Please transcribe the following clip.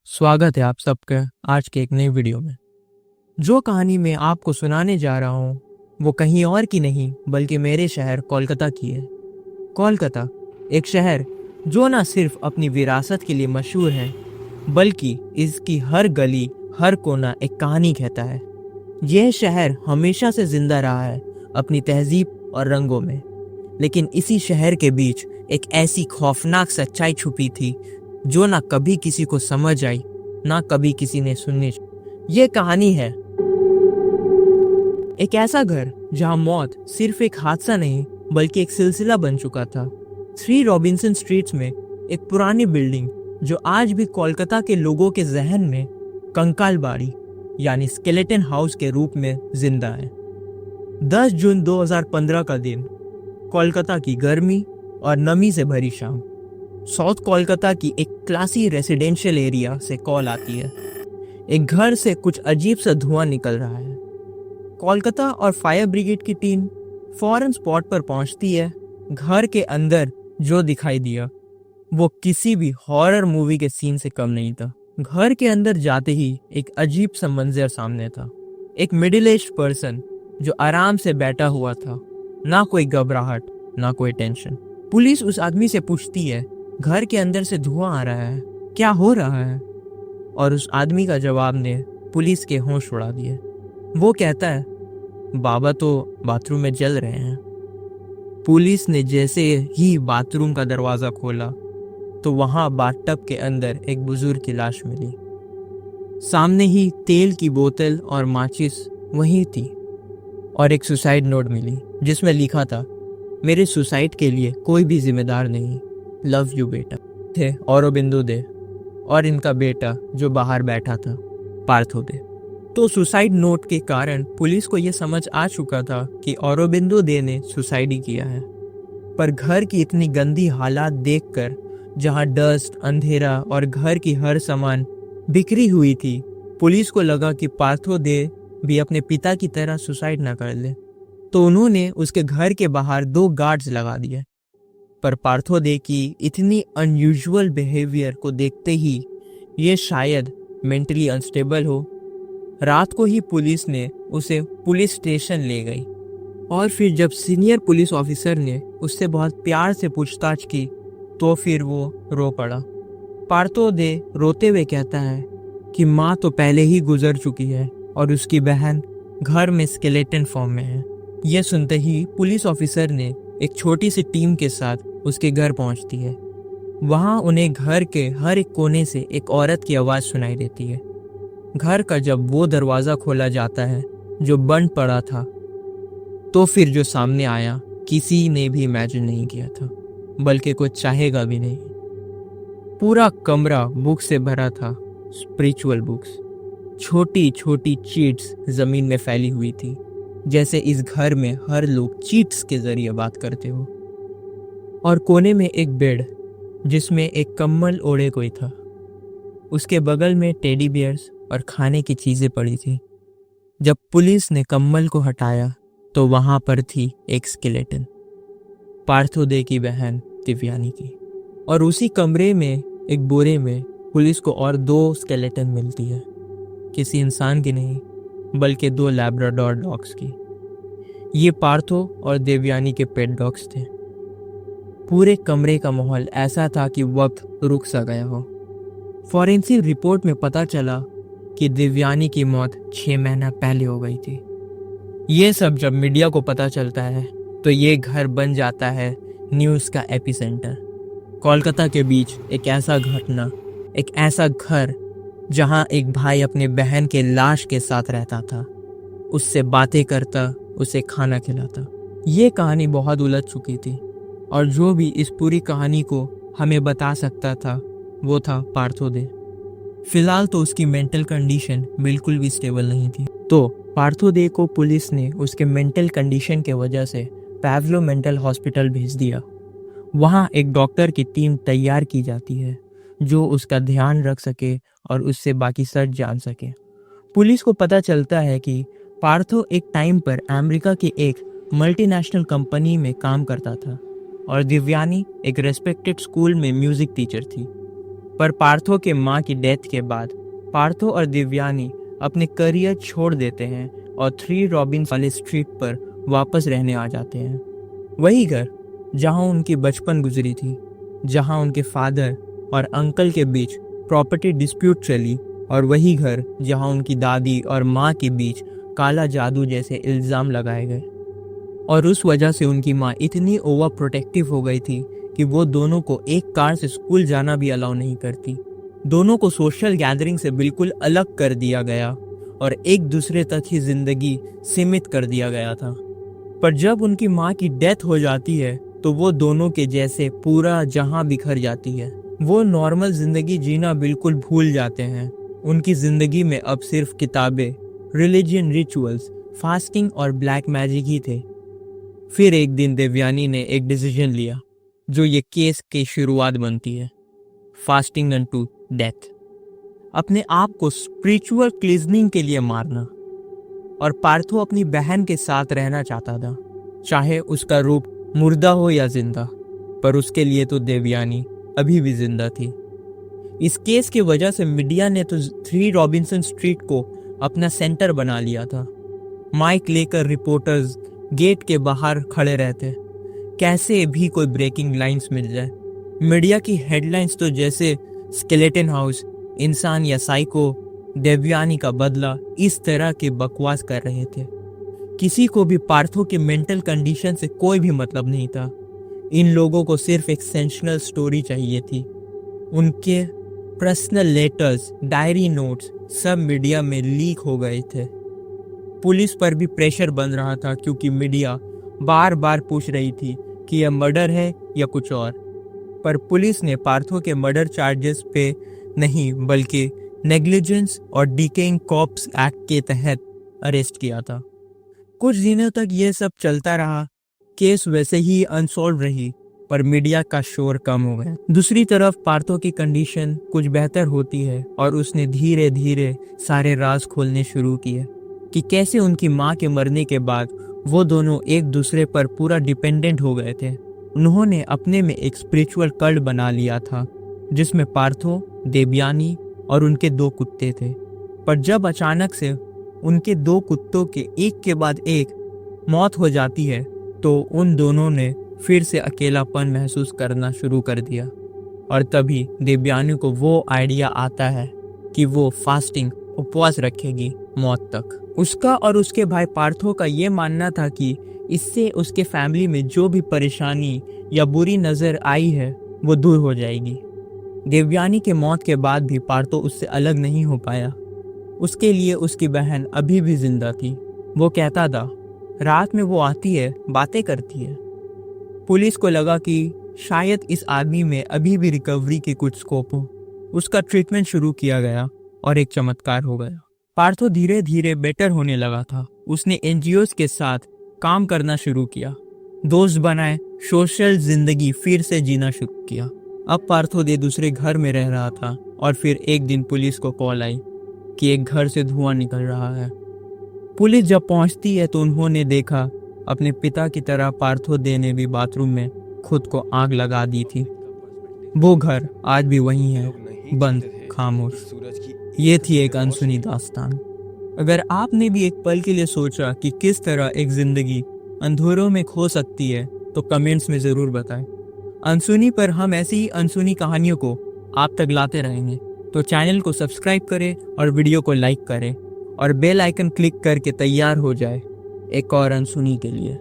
स्वागत है आप सबका आज के एक नई वीडियो में। जो कहानी मैं आपको सुनाने जा रहा हूँ वो कहीं और की नहीं बल्कि मेरे शहर कोलकाता की है। कोलकाता एक शहर जो ना सिर्फ अपनी विरासत के लिए मशहूर है बल्कि इसकी हर गली हर कोना एक कहानी कहता है। यह शहर हमेशा से जिंदा रहा है अपनी तहजीब और रंगों में, लेकिन इसी शहर के बीच एक ऐसी खौफनाक सच्चाई छुपी थी जो ना कभी किसी को समझ आई ना कभी किसी ने सुननी। ये कहानी है एक ऐसा घर जहां मौत सिर्फ एक हादसा नहीं बल्कि एक सिलसिला बन चुका था। 3 रॉबिन्सन स्ट्रीट्स में एक पुरानी बिल्डिंग जो आज भी कोलकाता के लोगों के जहन में कंकाल बाड़ी यानी स्केलेटन हाउस के रूप में जिंदा है। 10 जून 2015 का दिन, कोलकाता की गर्मी और नमी से भरी शाम। साउथ कोलकाता की एक क्लासी रेसिडेंशियल एरिया से कॉल आती है। एक घर से कुछ अजीब सा धुआं निकल रहा है। कोलकाता और फायर ब्रिगेड की टीम फौरन स्पॉट पर पहुंचती है। घर के अंदर जो दिखाई दिया वो किसी भी हॉरर मूवी के सीन से कम नहीं था। घर के अंदर जाते ही एक अजीब सा मंजर सामने था। एक मिडिल एज्ड पर्सन जो आराम से बैठा हुआ था, ना कोई घबराहट ना कोई टेंशन। पुलिस उस आदमी से पूछती है, घर के अंदर से धुआं आ रहा है, क्या हो रहा है? और उस आदमी का जवाब ने पुलिस के होश उड़ा दिए। वो कहता है, बाबा तो बाथरूम में जल रहे हैं। पुलिस ने जैसे ही बाथरूम का दरवाजा खोला तो वहां बाथटब के अंदर एक बुजुर्ग की लाश मिली। सामने ही तेल की बोतल और माचिस वहीं थी और एक सुसाइड नोट मिली जिसमें लिखा था, मेरे सुसाइड के लिए कोई भी जिम्मेदार नहीं, लव यू बेटा। थे औरोबिंदो दे और इनका बेटा जो बाहर बैठा था, पार्थो दे। तो सुसाइड नोट के कारण पुलिस को यह समझ आ चुका था कि औरोबिंदो दे ने सुसाइड ही किया है। पर घर की इतनी गंदी हालात देखकर, जहां डस्ट, अंधेरा और घर की हर सामान बिखरी हुई थी, पुलिस को लगा कि पार्थो दे भी अपने पिता की तरह सुसाइड ना कर ले। तो उन्होंने उसके घर के बाहर 2 गार्ड्स लगा दिए। पर पार्थो दे की इतनी अनयूजुअल बिहेवियर को देखते ही ये शायद मेंटली अनस्टेबल हो। रात को ही पुलिस ने उसे पुलिस स्टेशन ले गई और फिर जब सीनियर पुलिस ऑफिसर ने उससे बहुत प्यार से पूछताछ की तो फिर वो रो पड़ा। पार्थो दे रोते हुए कहता है कि माँ तो पहले ही गुजर चुकी है और उसकी बहन घर में स्केलेटन फॉर्म में है। यह सुनते ही पुलिस ऑफिसर ने एक छोटी सी टीम के साथ उसके घर पहुंचती है। वहां उन्हें घर के हर एक कोने से एक औरत की आवाज़ सुनाई देती है। घर का जब वो दरवाज़ा खोला जाता है जो बंद पड़ा था, तो फिर जो सामने आया किसी ने भी इमेजिन नहीं किया था, बल्कि कुछ चाहेगा भी नहीं। पूरा कमरा बुक से भरा था, स्पिरिचुअल बुक्स। छोटी छोटी चीट्स जमीन में फैली हुई थी, जैसे इस घर में हर लोग चीट्स के जरिए बात करते हो। और कोने में एक बेड जिसमें एक कम्बल ओढ़े कोई था। उसके बगल में टेडी बियर्स और खाने की चीजें पड़ी थी। जब पुलिस ने कम्बल को हटाया तो वहां पर थी एक स्केलेटन, पार्थो दे की बहन दिव्यानी की। और उसी कमरे में एक बोरे में पुलिस को और 2 स्केलेटन मिलती है, किसी इंसान की नहीं बल्कि 2 लैब्राडोर डॉग्स की। ये पार्थो और देवयानी के पेट डॉग्स थे। पूरे कमरे का माहौल ऐसा था कि वक्त रुक सा गया हो। फॉरेंसिक रिपोर्ट में पता चला कि दिव्यानी की मौत 6 महीना पहले हो गई थी। ये सब जब मीडिया को पता चलता है तो ये घर बन जाता है न्यूज़ का एपिसेंटर। कोलकाता के बीच एक ऐसा घटना, एक ऐसा घर जहां एक भाई अपने बहन के लाश के साथ रहता था, उससे बातें करता, उसे खाना खिलाता। ये कहानी बहुत उलझ चुकी थी और जो भी इस पूरी कहानी को हमें बता सकता था वो था पार्थो दे। फिलहाल तो उसकी मेंटल कंडीशन बिल्कुल भी स्टेबल नहीं थी। तो पार्थो दे को पुलिस ने उसके मेंटल कंडीशन के वजह से पैवलो मेंटल हॉस्पिटल भेज दिया। वहाँ एक डॉक्टर की टीम तैयार की जाती है जो उसका ध्यान रख सके और उससे बाकी सच जान सके। पुलिस को पता चलता है कि पार्थो एक टाइम पर अमेरिका की एक मल्टीनेशनल कंपनी में काम करता था और दिव्यानी एक रेस्पेक्टेड स्कूल में म्यूजिक टीचर थी। पर पार्थो के माँ की डेथ के बाद पार्थो और दिव्यानी अपने करियर छोड़ देते हैं और 3 रॉबिन्स वाले स्ट्रीट पर वापस रहने आ जाते हैं। वही घर जहां उनकी बचपन गुजरी थी, जहां उनके फादर और अंकल के बीच प्रॉपर्टी डिस्प्यूट चली, और वही घर जहां उनकी दादी और माँ के बीच काला जादू जैसे इल्ज़ाम लगाए गए। और उस वजह से उनकी माँ इतनी ओवर प्रोटेक्टिव हो गई थी कि वो दोनों को एक कार से स्कूल जाना भी अलाउ नहीं करती। दोनों को सोशल गैदरिंग से बिल्कुल अलग कर दिया गया और एक दूसरे तक ही जिंदगी सीमित कर दिया गया था। पर जब उनकी माँ की डेथ हो जाती है तो वो दोनों के जैसे पूरा जहां बिखर जाती है। वो नॉर्मल जिंदगी जीना बिल्कुल भूल जाते हैं। उनकी जिंदगी में अब सिर्फ किताबें, रिलीजियन रिचुअल्स, फास्टिंग और ब्लैक मैजिक ही थे। फिर एक दिन देवयानी ने एक डिसीजन लिया जो ये केस की शुरुआत बनती है, फास्टिंग अनटू डेथ, अपने आप को स्पिरिचुअल क्लींजिंग के लिए मारना। और पार्थो अपनी बहन के साथ रहना चाहता था, चाहे उसका रूप मुर्दा हो या जिंदा, पर उसके लिए तो देवयानी अभी भी जिंदा थी। इस केस की वजह से मीडिया ने तो 3 रॉबिन्सन स्ट्रीट को अपना सेंटर बना लिया था। माइक लेकर रिपोर्टर्स गेट के बाहर खड़े रहते, कैसे भी कोई ब्रेकिंग लाइंस मिल जाए। मीडिया की हेडलाइंस तो जैसे स्केलेटन हाउस, इंसान या साइको, देवयानी का बदला, इस तरह के बकवास कर रहे थे। किसी को भी पार्थो के मेंटल कंडीशन से कोई भी मतलब नहीं था। इन लोगों को सिर्फ एक सेंसेशनल स्टोरी चाहिए थी। उनके पर्सनल लेटर्स, डायरी नोट्स सब मीडिया में लीक हो गए थे। पुलिस पर भी प्रेशर बन रहा था क्योंकि मीडिया बार बार पूछ रही थी कि यह मर्डर है या कुछ और। पर पुलिस ने पार्थो के मर्डर चार्जेस पे नहीं बल्कि नेग्लिजेंस और डिकेइंग कॉर्प्स एक्ट के तहत अरेस्ट किया था। कुछ दिनों तक ये सब चलता रहा, केस वैसे ही अनसॉल्व रही, पर मीडिया का शोर कम हो गया। दूसरी तरफ पार्थो की कंडीशन कुछ बेहतर होती है और उसने धीरे धीरे सारे राज खोलने शुरू किए कि कैसे उनकी माँ के मरने के बाद वो दोनों एक दूसरे पर पूरा डिपेंडेंट हो गए थे। उन्होंने अपने में एक स्पिरिचुअल कल्ट बना लिया था जिसमें पार्थो, देवयानी और उनके 2 कुत्ते थे। पर जब अचानक से उनके 2 कुत्तों के एक के बाद एक मौत हो जाती है तो उन दोनों ने फिर से अकेलापन महसूस करना शुरू कर दिया। और तभी देवयानी को वो आइडिया आता है कि वो फास्टिंग, उपवास रखेगी मौत तक। उसका और उसके भाई पार्थो का ये मानना था कि इससे उसके फैमिली में जो भी परेशानी या बुरी नज़र आई है वो दूर हो जाएगी। देवयानी के मौत के बाद भी पार्थो उससे अलग नहीं हो पाया। उसके लिए उसकी बहन अभी भी जिंदा थी। वो कहता था, रात में वो आती है, बातें करती है। पुलिस को लगा कि शायद इस आदमी में अभी भी रिकवरी के कुछ स्कोप हो। उसका ट्रीटमेंट शुरू किया गया और एक चमत्कार हो गया। पार्थो धीरे धीरे बेटर होने लगा था। उसने एनजीओज के साथ काम करना शुरू किया, दोस्त बनाए, सोशल जिंदगी फिर से जीना शुरू किया। अब पार्थो दूसरे घर में रह रहा था और फिर एक दिन पुलिस को कॉल आई कि एक घर से धुआं निकल रहा है। पुलिस जब पहुंचती है तो उन्होंने देखा अपने पिता की तरह पार्थो ने भी बाथरूम में खुद को आग लगा दी थी। वो घर आज भी वही है, बंद, खामोश। ये थी एक अनसुनी दास्तान। अगर आपने भी एक पल के लिए सोचा कि किस तरह एक जिंदगी अंधेरों में खो सकती है तो कमेंट्स में ज़रूर बताएं। अनसुनी पर हम ऐसी ही अनसुनी कहानियों को आप तक लाते रहेंगे। तो चैनल को सब्सक्राइब करें और वीडियो को लाइक करें और बेल आइकन क्लिक करके तैयार हो जाए एक और अनसुनी के लिए।